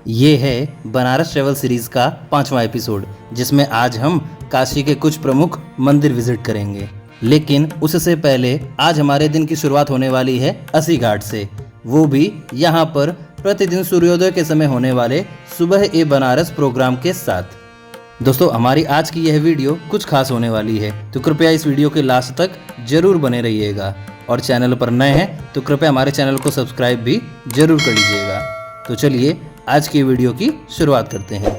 ये है Banaras travel series का 5वां एपिसोड, जिसमें आज हम काशी के कुछ प्रमुख मंदिर विजिट करेंगे। लेकिन उससे पहले आज हमारे दिन की शुरुआत होने वाली है अस्सी घाट से, वो भी यहाँ पर प्रतिदिन सूर्योदय के समय होने वाले सुबह ए बनारस प्रोग्राम के साथ। दोस्तों, हमारी आज की यह वीडियो कुछ खास होने वाली है, तो कृपया इस वीडियो के लास्ट तक जरूर बने रहिएगा। और चैनल पर नए हैं तो कृपया हमारे चैनल को सब्सक्राइब भी जरूर कर लीजिएगा। तो चलिए आज की वीडियो की शुरुआत करते हैं।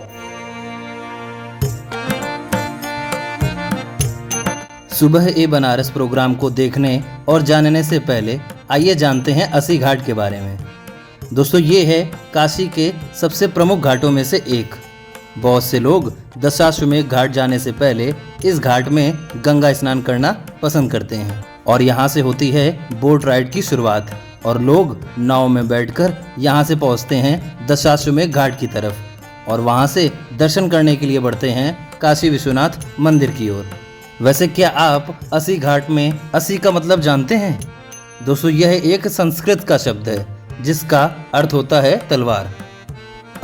सुबह ए बनारस प्रोग्राम को देखने और जानने से पहले आइए जानते हैं अस्सी घाट के बारे में। दोस्तों, ये है काशी के सबसे प्रमुख घाटों में से एक। बहुत से लोग दशाश्वमेध घाट जाने से पहले इस घाट में गंगा स्नान करना पसंद करते हैं और यहाँ से होती है बोट राइड की शुरुआत और लोग नाव में बैठकर यहाँ से पहुँचते हैं दशाश्वमेध घाट की तरफ और वहाँ से दर्शन करने के लिए बढ़ते हैं काशी विश्वनाथ मंदिर की ओर। वैसे क्या आप अस्सी घाट में अस्सी का मतलब जानते हैं? दोस्तों, यह एक संस्कृत का शब्द है जिसका अर्थ होता है तलवार।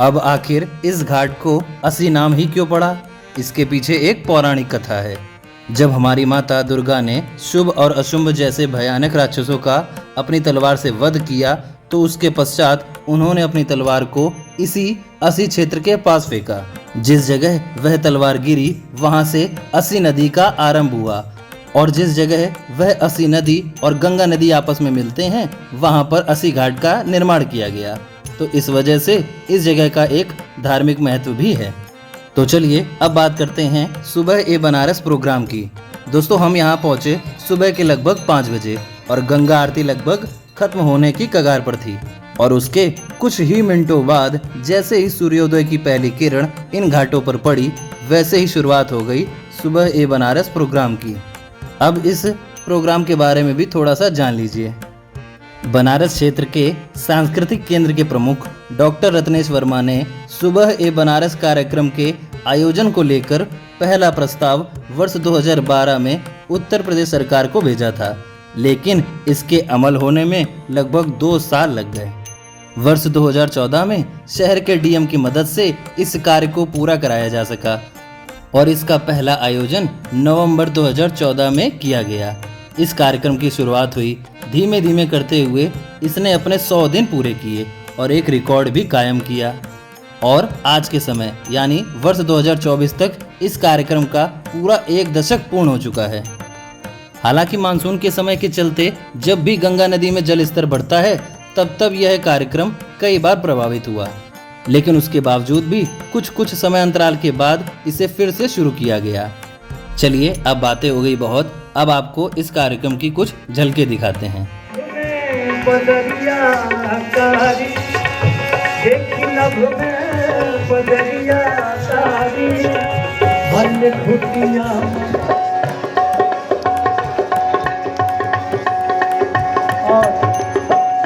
अब आखिर इस घाट को अस्सी नाम ही क्यों पड़ा? इसके पीछे एक पौराणिक कथा है। जब हमारी माता दुर्गा ने शुभ और अशुभ जैसे भयानक राक्षसों का अपनी तलवार से वध किया तो उसके पश्चात उन्होंने अपनी तलवार को इसी अस्सी क्षेत्र के पास फेंका। जिस जगह वह तलवार गिरी वहां से अस्सी नदी का आरंभ हुआ और जिस जगह वह अस्सी नदी और गंगा नदी आपस में मिलते हैं वहां पर अस्सी घाट का निर्माण किया गया। तो इस वजह से इस जगह का एक धार्मिक महत्व भी है। तो चलिए अब बात करते हैं सुबह ए बनारस प्रोग्राम की। दोस्तों, हम यहाँ पहुँचे सुबह के लगभग 5 बजे और गंगा आरती लगभग खत्म होने की कगार पर थी और उसके कुछ ही मिनटों बाद जैसे ही सूर्योदय की पहली किरण इन घाटों पर पड़ी वैसे ही शुरुआत हो गई सुबह ए बनारस प्रोग्राम की। अब इस प्रोग्राम के बारे में भी थोड़ा सा जान लीजिए। बनारस क्षेत्र के सांस्कृतिक केंद्र के प्रमुख डॉक्टर रत्नेश वर्मा ने सुबह ए बनारस कार्यक्रम के आयोजन को लेकर पहला प्रस्ताव वर्ष 2012 में उत्तर प्रदेश सरकार को भेजा था, लेकिन इसके अमल होने में लगभग 2 साल लग गए। वर्ष 2014 में शहर के डीएम की मदद से इस कार्य को पूरा कराया जा सका और इसका पहला आयोजन नवंबर 2014 में किया गया। इस कार्यक्रम की शुरुआत हुई, धीमे धीमे करते हुए इसने अपने 100 दिन पूरे किए और एक रिकॉर्ड भी कायम किया और आज के समय यानी वर्ष 2024 तक इस कार्यक्रम का पूरा 1 दशक पूर्ण हो चुका है। हालांकि मानसून के समय के चलते जब भी गंगा नदी में जल स्तर बढ़ता है तब यह कार्यक्रम कई बार प्रभावित हुआ, लेकिन उसके बावजूद भी कुछ समय अंतराल के बाद इसे फिर से शुरू किया गया। चलिए अब बातें हो गई बहुत, अब आपको इस कार्यक्रम की कुछ झलकें दिखाते हैं।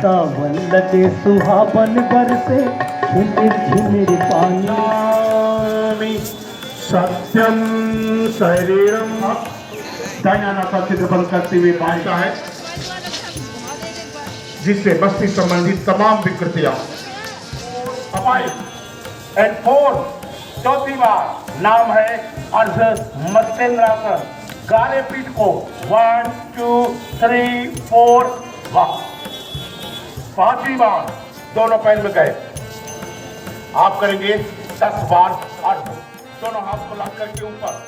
सावन लगे सुहावन बरसे झिमिर झिमिर पानी सत्यम शरीरम दयानाथ का चित्रपट करते हुए बांधता है, जिससे बस्ती संबंधित तमाम विकृतियां एंड 4 चौथी बार नाम है अर्ध मत्स्येंद्रासन। गाने पीठ को 1 2 3 4 वाह। 5वीं बार दोनों पैर में गए। आप करेंगे 10 बार अर्ध, दोनों हाथ को लाग करके ऊपर।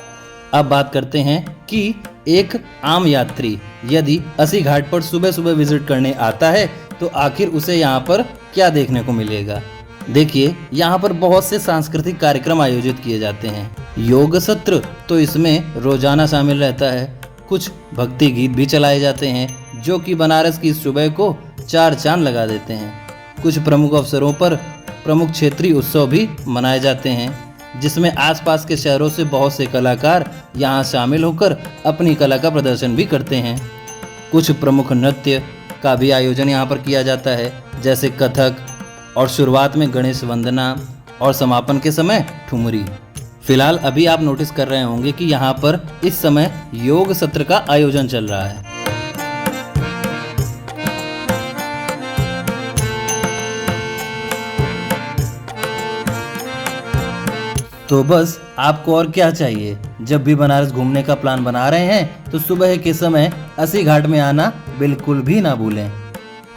अब बात करते हैं कि एक आम यात्री यदि अस्सी घाट पर सुबह सुबह विजिट करने आता है तो आखिर उसे यहाँ पर क्या देखने को मिलेगा। देखिए, यहाँ पर बहुत से सांस्कृतिक कार्यक्रम आयोजित किए जाते हैं। योग सत्र तो इसमें रोजाना शामिल रहता है। कुछ भक्ति गीत भी चलाए जाते हैं जो कि बनारस की सुबह को 4 चांद लगा देते हैं। कुछ प्रमुख अवसरों पर प्रमुख क्षेत्रीय उत्सव भी मनाए जाते हैं, जिसमें आसपास के शहरों से बहुत से कलाकार यहाँ शामिल होकर अपनी कला का प्रदर्शन भी करते हैं। कुछ प्रमुख नृत्य का भी आयोजन यहाँ पर किया जाता है, जैसे कथक, और शुरुआत में गणेश वंदना और समापन के समय ठुमरी। फिलहाल अभी आप नोटिस कर रहे होंगे कि यहाँ पर इस समय योग सत्र का आयोजन चल रहा है। तो बस आपको और क्या चाहिए, जब भी बनारस घूमने का प्लान बना रहे हैं तो सुबह के समय अस्सी घाट में आना बिल्कुल भी ना भूलें।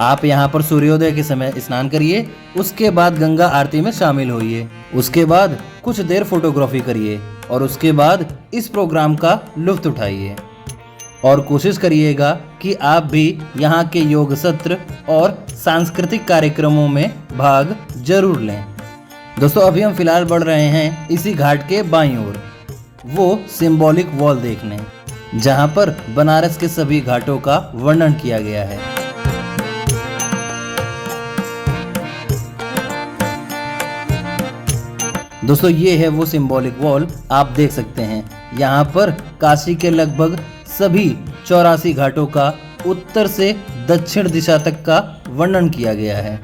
आप यहाँ पर सूर्योदय के समय स्नान करिए, उसके बाद गंगा आरती में शामिल होइए, उसके बाद कुछ देर फोटोग्राफी करिए और उसके बाद इस प्रोग्राम का लुत्फ उठाइए। और कोशिश करिएगा कि आप भी यहाँ के योग सत्र और सांस्कृतिक कार्यक्रमों में भाग जरूर लें। दोस्तों अभी हम फिलहाल बढ़ रहे हैं इसी घाट के बाईं ओर, वो सिंबॉलिक वॉल देखने, जहाँ पर बनारस के सभी घाटों का वर्णन किया गया है। दोस्तों ये है वो सिंबॉलिक वॉल, आप देख सकते हैं यहाँ पर काशी के लगभग सभी 84 घाटों का उत्तर से दक्षिण दिशा तक का वर्णन किया गया है।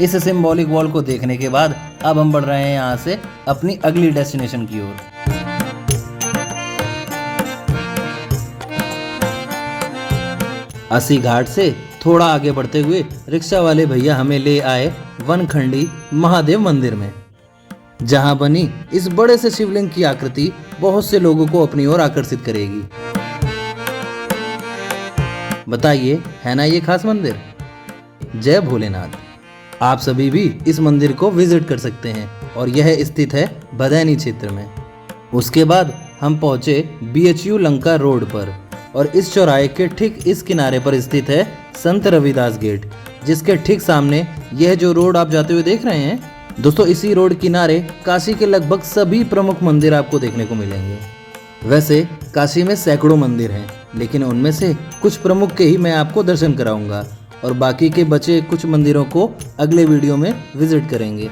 इस सिंबॉलिक वॉल को देखने के बाद अब हम बढ़ रहे हैं यहाँ से अपनी अगली डेस्टिनेशन की ओर। अस्सी घाट से थोड़ा आगे बढ़ते हुए रिक्शा वाले भैया हमें ले आए वनखंडी महादेव मंदिर में, जहां बनी इस बड़े से शिवलिंग की आकृति बहुत से लोगों को अपनी ओर आकर्षित करेगी। बताइए, है ना ये खास मंदिर? जय भोलेनाथ। आप सभी भी इस मंदिर को विजिट कर सकते हैं और यह स्थित है बदैनी क्षेत्र में। उसके बाद हम पहुंचे BHU लंका रोड पर और इस चौराहे के ठीक इस किनारे पर स्थित है संत रविदास गेट, जिसके ठीक सामने यह जो रोड आप जाते हुए देख रहे हैं दोस्तों, इसी रोड किनारे काशी के लगभग सभी प्रमुख मंदिर आपको देखने को मिलेंगे। वैसे काशी में सैकड़ों मंदिर हैं, लेकिन उनमें से कुछ प्रमुख के ही मैं आपको दर्शन कराऊंगा और बाकी के बचे कुछ मंदिरों को अगले वीडियो में विजिट करेंगे।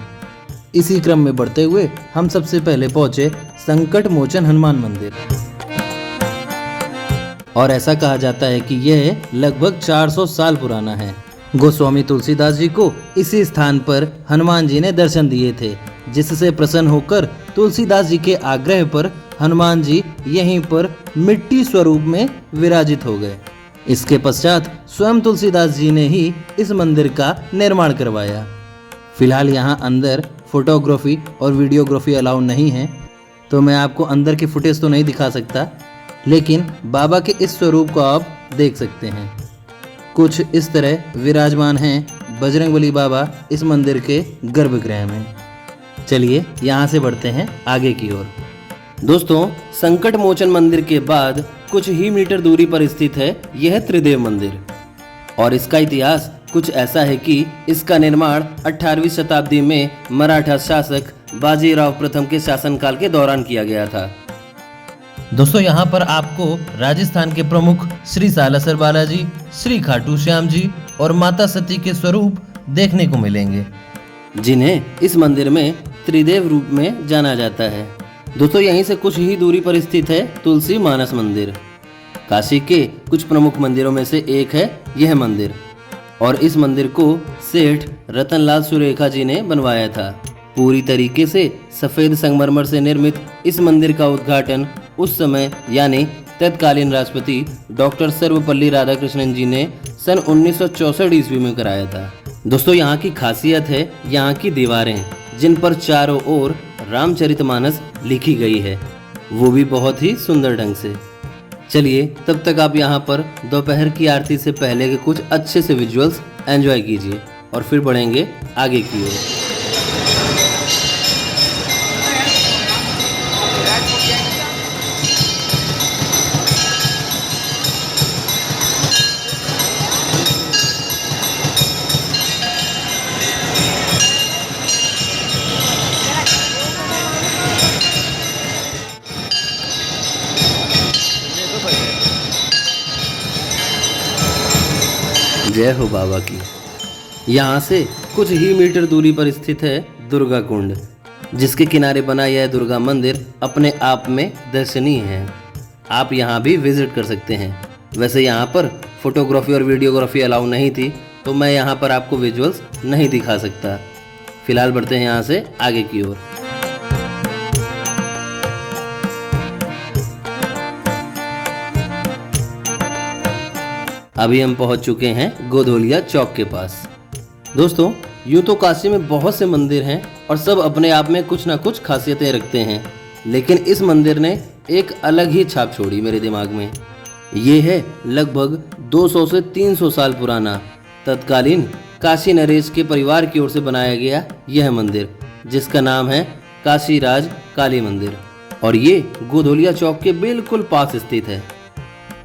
इसी क्रम में बढ़ते हुए हम सबसे पहले पहुंचे संकट मोचन हनुमान मंदिर, और ऐसा कहा जाता है कि यह लगभग 400 साल पुराना है। गोस्वामी तुलसीदास जी को इसी स्थान पर हनुमान जी ने दर्शन दिए थे, जिससे प्रसन्न होकर तुलसीदास जी के आग्रह पर हनुमान जी यहीं पर मिट्टी स्वरूप में विराजित हो गए। इसके पश्चात स्वयं तुलसीदास जी ने ही इस मंदिर का निर्माण करवाया। फिलहाल यहाँ अंदर फोटोग्राफी और वीडियोग्राफी अलाउ नहीं है, तो मैं आपको अंदर की फुटेज तो नहीं दिखा सकता, लेकिन बाबा के इस स्वरूप को आप देख सकते हैं। कुछ इस तरह विराजमान हैं बजरंगबली बाबा इस मंदिर के गर्भगृह में। चलिए यहाँ से बढ़ते हैं आगे की ओर। दोस्तों, संकट मोचन मंदिर के बाद कुछ ही मीटर दूरी पर स्थित है यह त्रिदेव मंदिर, और इसका इतिहास कुछ ऐसा है कि इसका निर्माण 18वीं शताब्दी में मराठा शासक बाजीराव प्रथम के शासनकाल के दौरान किया गया था। दोस्तों, यहाँ पर आपको राजस्थान के प्रमुख श्री सालासर बालाजी, श्री खाटू श्याम जी और माता सती के स्वरूप देखने को मिलेंगे, जिन्हें इस मंदिर में त्रिदेव रूप में जाना जाता है। दोस्तों, यहीं से कुछ ही दूरी पर स्थित है तुलसी मानस मंदिर। काशी के कुछ प्रमुख मंदिरों में से एक है यह मंदिर, और इस मंदिर को सेठ रतनलाल सुरेखा जी ने बनवाया था। पूरी तरीके से सफेद संगमरमर से निर्मित इस मंदिर का उद्घाटन उस समय यानी तत्कालीन राष्ट्रपति डॉक्टर सर्वपल्ली राधाकृष्णन जी ने सन 1964 ईस्वी में कराया था। दोस्तों, यहाँ की खासियत है यहाँ की दीवारें, जिन पर चारों ओर रामचरितमानस लिखी गई है, वो भी बहुत ही सुंदर ढंग से। चलिए, तब तक आप यहाँ पर दोपहर की आरती से पहले के कुछ अच्छे से विजुअल्स एंजॉय कीजिए और फिर बढ़ेंगे आगे की ओर। जय हो बाबा की। यहाँ से कुछ ही मीटर दूरी पर स्थित है दुर्गा कुंड, जिसके किनारे बना यह दुर्गा मंदिर अपने आप में दर्शनीय है। आप यहाँ भी विजिट कर सकते हैं। वैसे यहाँ पर फोटोग्राफी और वीडियोग्राफी अलाउ नहीं थी, तो मैं यहाँ पर आपको विजुअल्स नहीं दिखा सकता। फिलहाल बढ़ते हैं यहाँ से आगे की ओर। अभी हम पहुँच चुके हैं गोधोलिया चौक के पास। दोस्तों, यूँ तो काशी में बहुत से मंदिर हैं और सब अपने आप में कुछ ना कुछ खासियतें रखते हैं, लेकिन इस मंदिर ने एक अलग ही छाप छोड़ी मेरे दिमाग में। ये है लगभग 200 से 300 साल पुराना तत्कालीन काशी नरेश के परिवार की ओर से बनाया गया यह मंदिर, जिसका नाम है काशी राज काली मंदिर, और ये गोधोलिया चौक के बिल्कुल पास स्थित है।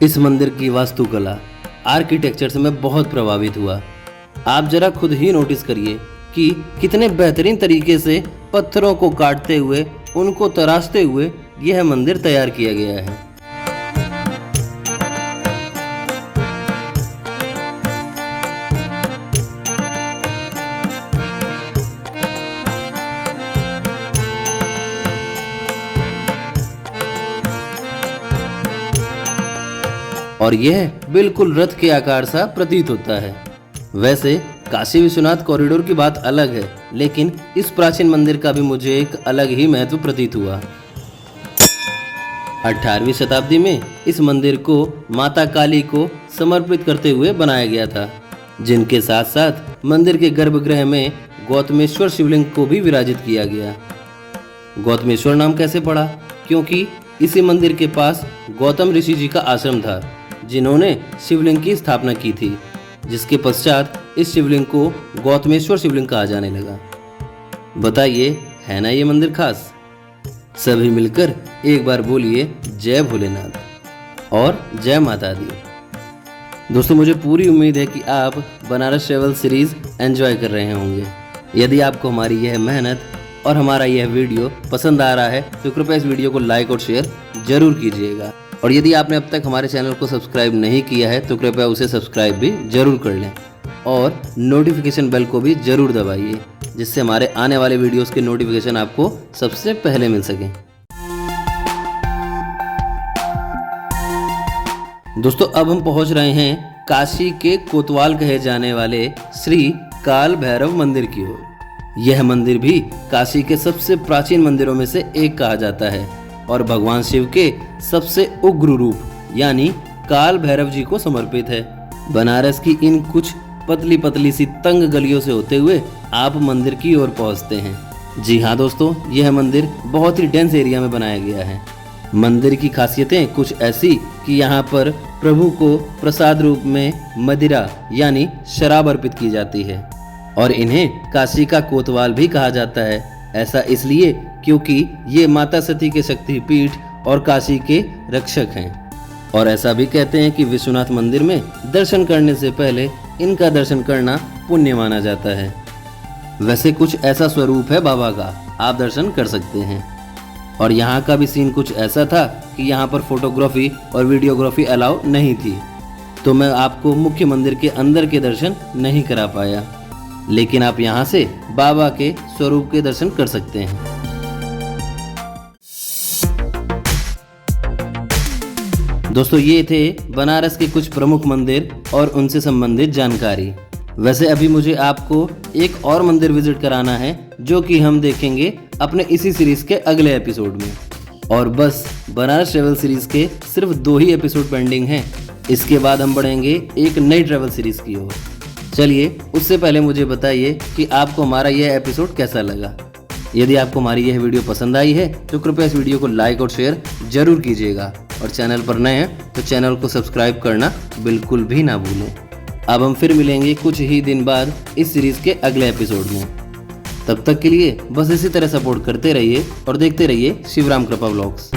इस मंदिर की वास्तुकला, आर्किटेक्चर से मैं बहुत प्रभावित हुआ। आप जरा खुद ही नोटिस करिए कि कितने बेहतरीन तरीके से पत्थरों को काटते हुए, उनको तराशते हुए यह मंदिर तैयार किया गया है। और यह बिल्कुल रथ के आकार सा प्रतीत होता है। वैसे काशी विश्वनाथ कॉरिडोर की बात अलग है, लेकिन इस प्राचीन मंदिर का भी मुझे एक अलग ही महत्व प्रतीत हुआ। 18वीं शताब्दी में इस मंदिर को माता काली को समर्पित करते हुए बनाया गया था, जिनके साथ साथ मंदिर के गर्भगृह में गौतमेश्वर शिवलिंग को भी विराजित किया गया। गौतमेश्वर नाम कैसे पड़ा? क्योंकि इसी मंदिर के पास गौतम ऋषि जी का आश्रम था, जिन्होंने शिवलिंग की स्थापना की थी, जिसके पश्चात इस शिवलिंग को गौतमेश्वर शिवलिंग कहा जाने लगा। बताइए, है ना ये मंदिर खास? सभी मिलकर एक बार बोलिए जय भोलेनाथ और जय माता दी। दोस्तों, मुझे पूरी उम्मीद है कि आप बनारस ट्रैवल सीरीज एंजॉय कर रहे होंगे। यदि आपको हमारी यह मेहनत और हमारा यह वीडियो पसंद आ रहा है तो कृपया इस वीडियो को लाइक और शेयर जरूर कीजिएगा। और यदि आपने अब तक हमारे चैनल को सब्सक्राइब नहीं किया है तो कृपया उसे सब्सक्राइब भी जरूर कर लें और नोटिफिकेशन बेल को भी जरूर दबाइए, जिससे हमारे आने वाले वीडियोस के नोटिफिकेशन आपको सबसे पहले मिल सकें। दोस्तों, अब हम पहुंच रहे हैं काशी के कोतवाल कहे जाने वाले श्री काल भैरव मंदिर की ओर। यह मंदिर भी काशी के सबसे प्राचीन मंदिरों में से एक कहा जाता है और भगवान शिव के सबसे उग्र रूप यानी काल भैरव जी को समर्पित है। बनारस की इन कुछ पतली पतली सी तंग गलियों से होते हुए आप मंदिर की ओर पहुंचते हैं। जी हाँ दोस्तों, यह मंदिर बहुत ही डेंस एरिया में बनाया गया है। मंदिर की खासियतें कुछ ऐसी कि यहाँ पर प्रभु को प्रसाद रूप में मदिरा यानी शराब अर्पित की जाती है और इन्हें काशी का कोतवाल भी कहा जाता है। ऐसा इसलिए क्योंकि ये माता सती के शक्तिपीठ और काशी के रक्षक हैं। और ऐसा भी कहते हैं कि विश्वनाथ मंदिर में दर्शन करने से पहले इनका दर्शन करना पुण्य माना जाता है। वैसे कुछ ऐसा स्वरूप है बाबा का, आप दर्शन कर सकते हैं। और यहाँ का भी सीन कुछ ऐसा था कि यहाँ पर फोटोग्राफी और वीडियोग्राफी अलाउ नहीं थी, तो मैं आपको मुख्य मंदिर के अंदर के दर्शन नहीं करा पाया, लेकिन आप यहाँ से बाबा के स्वरूप के दर्शन कर सकते हैं। दोस्तों, ये थे बनारस के कुछ प्रमुख मंदिर और उनसे संबंधित जानकारी। वैसे अभी मुझे आपको एक और मंदिर विजिट कराना है, जो कि हम देखेंगे अपने इसी सीरीज के अगले एपिसोड में। और बस बनारस ट्रैवल सीरीज के सिर्फ 2 ही एपिसोड पेंडिंग हैं। इसके बाद हम बढ़ेंगे एक नई ट्रैवल सीरीज की ओर। चलिए, उससे पहले मुझे बताइए कि आपको हमारा यह एपिसोड कैसा लगा। यदि आपको हमारी यह वीडियो पसंद आई है तो कृपया इस वीडियो को लाइक और शेयर जरूर कीजिएगा और चैनल पर नए हैं तो चैनल को सब्सक्राइब करना बिल्कुल भी ना भूलें। अब हम फिर मिलेंगे कुछ ही दिन बाद इस सीरीज के अगले एपिसोड में। तब तक के लिए बस इसी तरह सपोर्ट करते रहिए और देखते रहिए शिवराम कृपा व्लॉग्स।